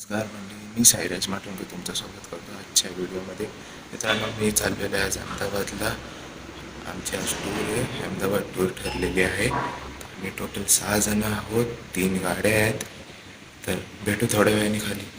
नमस्कार मंडळी, मी साईराज माटुंगे तुमचं स्वागत करतो आजच्या व्हिडिओमध्ये. मित्रांनो, मी चाललेलो आहे आज अहमदाबादला. आमची आज टूर आहे, अहमदाबाद टूर ठरलेली आहे. आम्ही टोटल 6 जण आहोत, 3 गाड्या आहेत. तर भेटू थोड्या वेळाने खाली.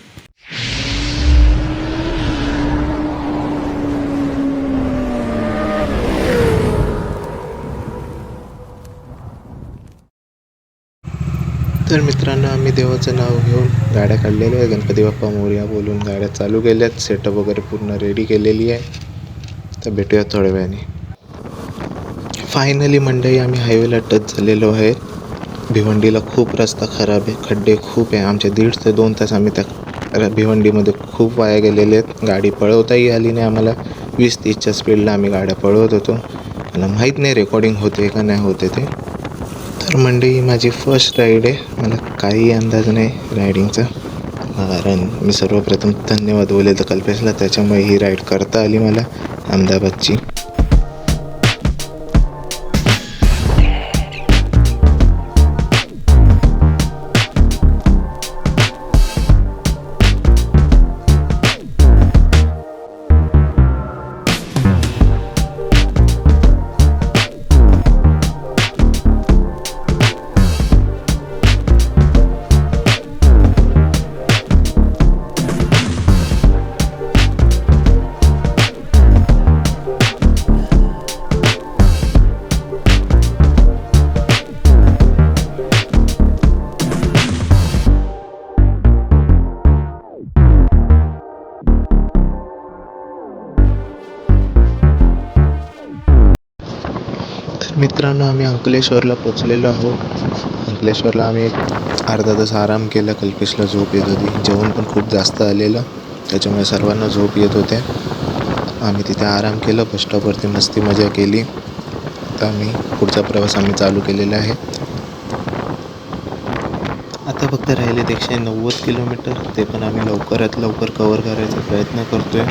तर मित्रांनो, आम्ही देवाचं नाव घेऊन गाड्या काढलेल्या आहे. गणपती बाप्पा मोरया बोलून गाड्या चालू केल्यात. सेटअप वगैरे पूर्ण रेडी केलेली आहे. तर भेटूया थोड्या वेळाने. फायनली मंडळी, आम्ही हायवेला टच झालेलो आहे. भिवंडीला खूप रस्ता खराब आहे, खड्डे खूप आहे. आमचे 1.5 ते 2 तास आम्ही त्या भिवंडीमध्ये खूप वाया गेलेले आहेत. गाडी पळवताही आली नाही आम्हाला. 20-30च्या स्पीडला आम्ही गाड्या पळवत होतो. मला माहीत नाही रेकॉर्डिंग होते का नाही होते ते. तर मंडळी, माझी फर्स्ट राईड आहे. मला काही अंदाज नाही रायडिंगचा, कारण मी सर्वप्रथम धन्यवाद बोलेल तर कल्पेशला. त्याच्यामुळे ही राईड करता आली मला अहमदाबादची. मित्रांनो, आम्ही अंकलेश्वरला पोचलेलो आहोत. अंकलेश्वरला आम्ही अर्धा तास आराम केला. कल्पेशला झोप येत होती. जेवण पण खूप जास्त आलेलं, त्याच्यामुळे सर्वांना झोप येत होत्या. आम्ही तिथे आराम केलं. बस स्टॉपवरती मस्ती मजा केली. आता पुढचा प्रवास आम्ही चालू केलेला आहे. आता फक्त राहिलेत 190 किलोमीटर. ते पण आम्ही लवकरात लवकर कव्हर करायचा प्रयत्न करतोय.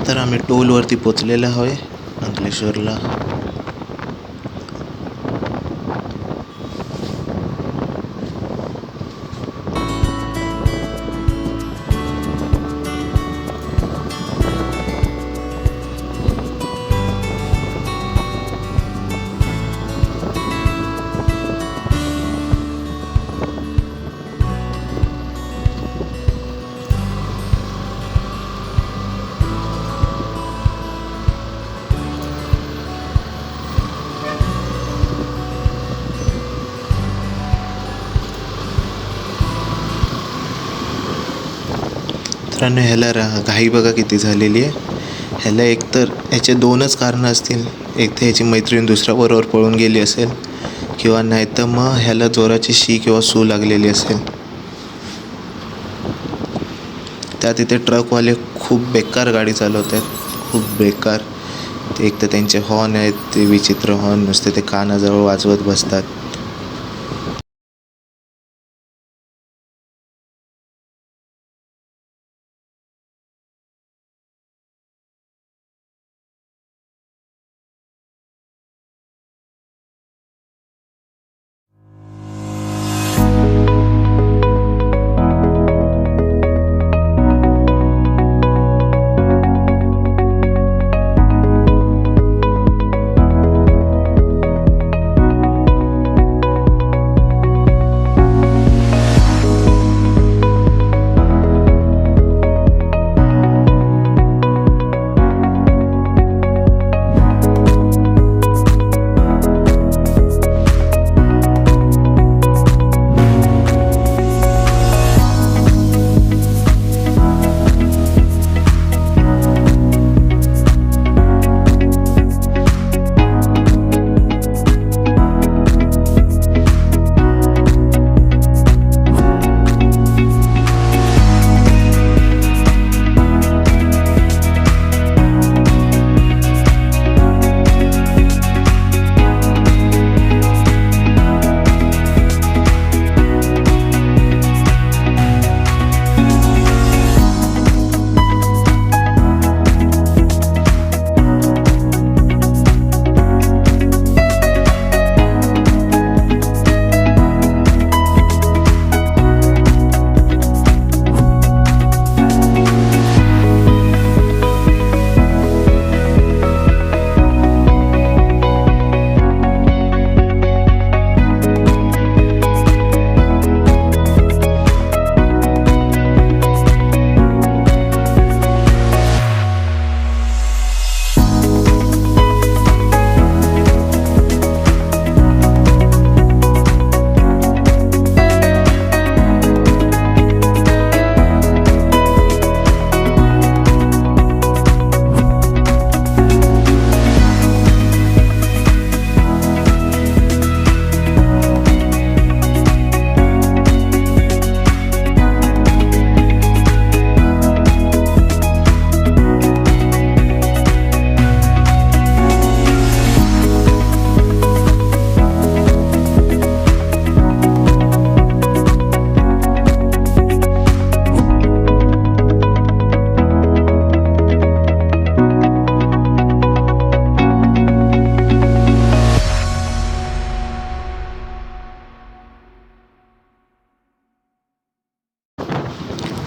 तर आम्ही टोलवरती पोचलेलो आहे अंकलेश्वरला. मित्रांनो, ह्याला घाई बघा किती झालेली आहे. ह्याला एकतर ह्याचे दोनच कारणं असतील. एक तर ह्याची मैत्रीण दुसऱ्याबरोबर पळून गेली असेल, किंवा नाही तर मग ह्याला जोराची शी किंवा सू लागलेली असेल. त्यात इथे ट्रकवाले खूप बेकार गाडी चालवत आहेत, खूप बेकार. ते एक तर त्यांचे हॉर्न आहेत, ते विचित्र हॉर्न, नुसते ते कानाजवळ वाजवत बसतात.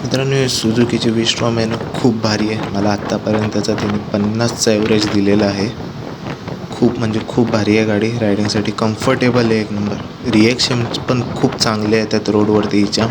मित्रांनो, सुझुकीची विस्ट्रॉम आहे ना, खूप भारी आहे. मला आत्तापर्यंतचा त्यांनी 50चा ॲव्हरेज दिलेला आहे. खूप म्हणजे खूप भारी आहे गाडी. रायडिंगसाठी कम्फर्टेबल आहे एक नंबर. रिॲक्शन पण खूप चांगले आहेत त्यात रोडवरती हिच्या.